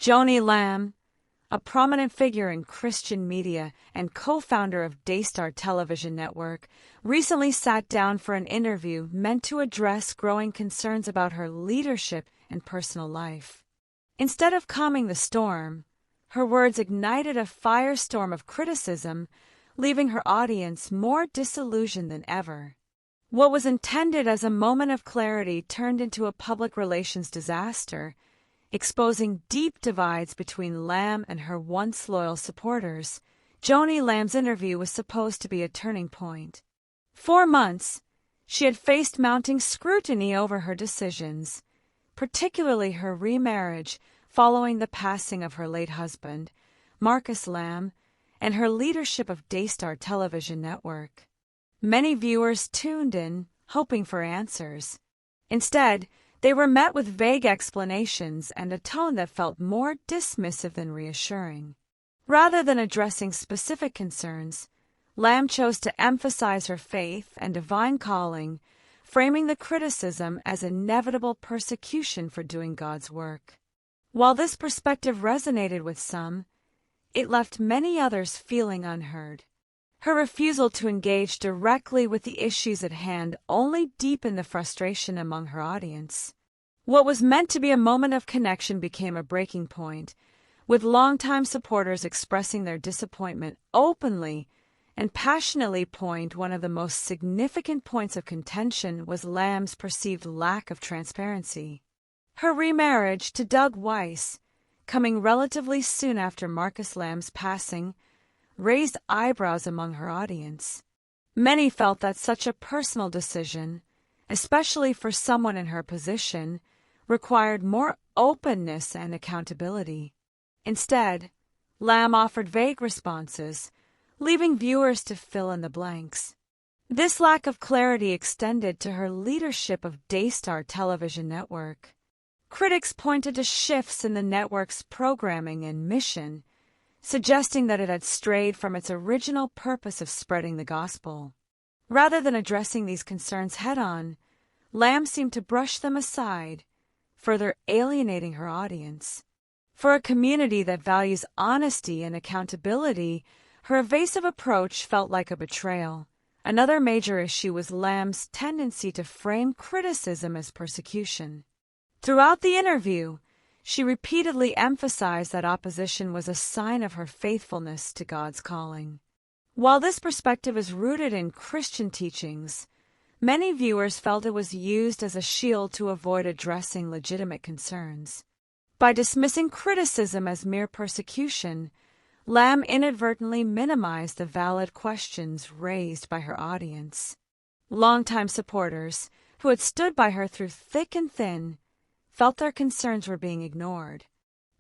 Joni Lamb, a prominent figure in Christian media and co-founder of Daystar television network, recently sat down for an interview meant to address growing concerns about her leadership and personal life. Instead of calming the storm, her words ignited a firestorm of criticism, leaving her audience more disillusioned than ever. What was intended as a moment of clarity turned into a public relations disaster, exposing deep divides between Lamb and her once loyal supporters. Joni Lamb's interview was supposed to be a turning point. For months, she had faced mounting scrutiny over her decisions, particularly her remarriage following the passing of her late husband, Marcus Lamb, and her leadership of Daystar television network. Many viewers tuned in, hoping for answers. Instead, they were met with vague explanations and a tone that felt more dismissive than reassuring. Rather than addressing specific concerns, Lamb chose to emphasize her faith and divine calling, framing the criticism as inevitable persecution for doing God's work. While this perspective resonated with some, it left many others feeling unheard. Her refusal to engage directly with the issues at hand only deepened the frustration among her audience. What was meant to be a moment of connection became a breaking point, with longtime supporters expressing their disappointment openly and passionately. One of the most significant points of contention was Lamb's perceived lack of transparency. Her remarriage to Doug Weiss, coming relatively soon after Marcus Lamb's passing, raised eyebrows among her audience. Many felt that such a personal decision, especially for someone in her position, required more openness and accountability. Instead, Lamb offered vague responses, leaving viewers to fill in the blanks. This lack of clarity extended to her leadership of Daystar television network. Critics pointed to shifts in the network's programming and mission, suggesting that it had strayed from its original purpose of spreading the gospel. Rather than addressing these concerns head-on, Lamb seemed to brush them aside, further alienating her audience. For a community that values honesty and accountability, her evasive approach felt like a betrayal. Another major issue was Lamb's tendency to frame criticism as persecution. Throughout the interview, she repeatedly emphasized that opposition was a sign of her faithfulness to God's calling. While this perspective is rooted in Christian teachings, many viewers felt it was used as a shield to avoid addressing legitimate concerns. By dismissing criticism as mere persecution, Lamb inadvertently minimized the valid questions raised by her audience. Longtime supporters, who had stood by her through thick and thin, felt their concerns were being ignored.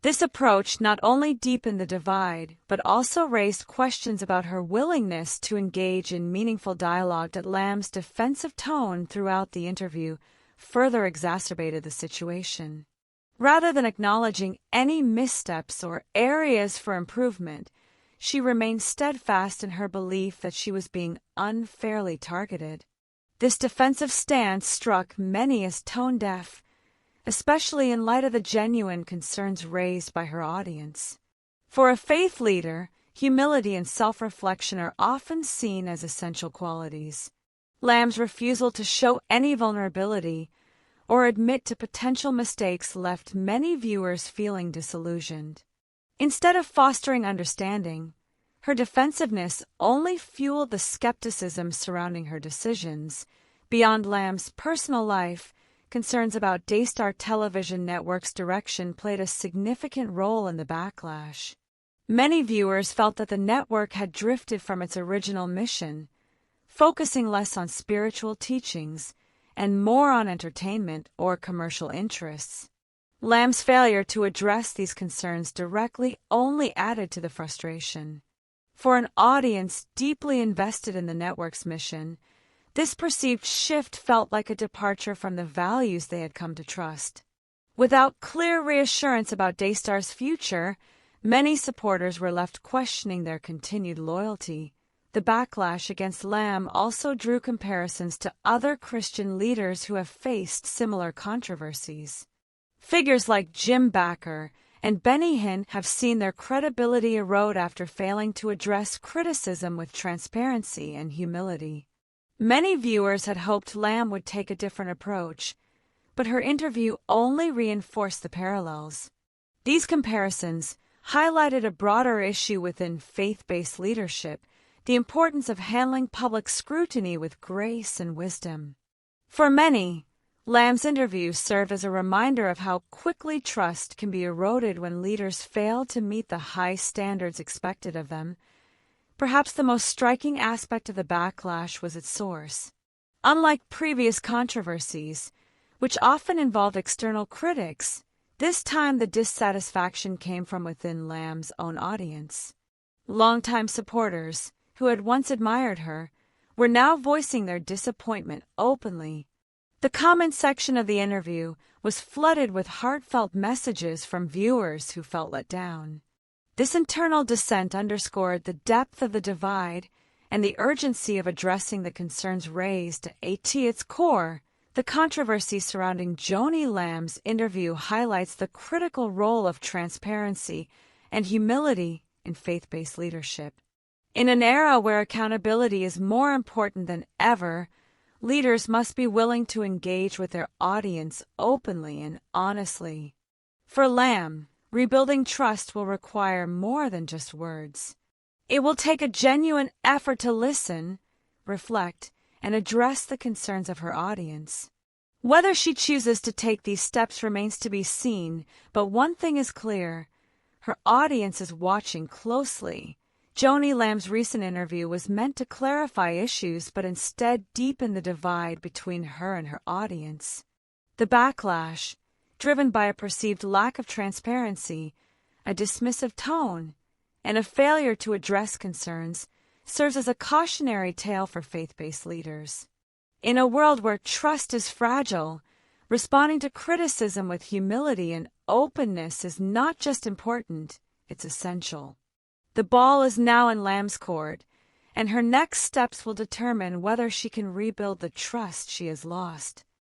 This approach not only deepened the divide, but also raised questions about her willingness to engage in meaningful dialogue. Lamb's defensive tone throughout the interview further exacerbated the situation. Rather than acknowledging any missteps or areas for improvement, she remained steadfast in her belief that she was being unfairly targeted. This defensive stance struck many as tone-deaf, especially in light of the genuine concerns raised by her audience. For a faith leader, humility and self-reflection are often seen as essential qualities. Lamb's refusal to show any vulnerability or admit to potential mistakes left many viewers feeling disillusioned. Instead of fostering understanding, her defensiveness only fueled the skepticism surrounding her decisions. Beyond Lamb's personal life, concerns about Daystar television network's direction played a significant role in the backlash. Many viewers felt that the network had drifted from its original mission, focusing less on spiritual teachings and more on entertainment or commercial interests. Lamb's failure to address these concerns directly only added to the frustration. For an audience deeply invested in the network's mission, this perceived shift felt like a departure from the values they had come to trust. Without clear reassurance about Daystar's future, many supporters were left questioning their continued loyalty. The backlash against Lamb also drew comparisons to other Christian leaders who have faced similar controversies. Figures like Jim Bakker and Benny Hinn have seen their credibility erode after failing to address criticism with transparency and humility. Many viewers had hoped Lamb would take a different approach, but her interview only reinforced the parallels. These comparisons highlighted a broader issue within faith-based leadership, the importance of handling public scrutiny with grace and wisdom. For many, Lamb's interview served as a reminder of how quickly trust can be eroded when leaders fail to meet the high standards expected of them. Perhaps the most striking aspect of the backlash was its source. Unlike previous controversies, which often involved external critics, this time the dissatisfaction came from within Lamb's own audience. Longtime supporters, who had once admired her, were now voicing their disappointment openly. The comment section of the interview was flooded with heartfelt messages from viewers who felt let down. This internal dissent underscored the depth of the divide and the urgency of addressing the concerns raised. At its core, the controversy surrounding Joni Lamb's interview highlights the critical role of transparency and humility in faith-based leadership. In an era where accountability is more important than ever, leaders must be willing to engage with their audience openly and honestly. For Lamb, rebuilding trust will require more than just words. It will take a genuine effort to listen, reflect, and address the concerns of her audience. Whether she chooses to take these steps remains to be seen, but one thing is clear: her audience is watching closely. Joni Lamb's recent interview was meant to clarify issues but instead deepen the divide between her and her audience. The backlash, driven by a perceived lack of transparency, a dismissive tone, and a failure to address concerns, serves as a cautionary tale for faith-based leaders. In a world where trust is fragile, responding to criticism with humility and openness is not just important, it's essential. The ball is now in Lamb's court, and her next steps will determine whether she can rebuild the trust she has lost.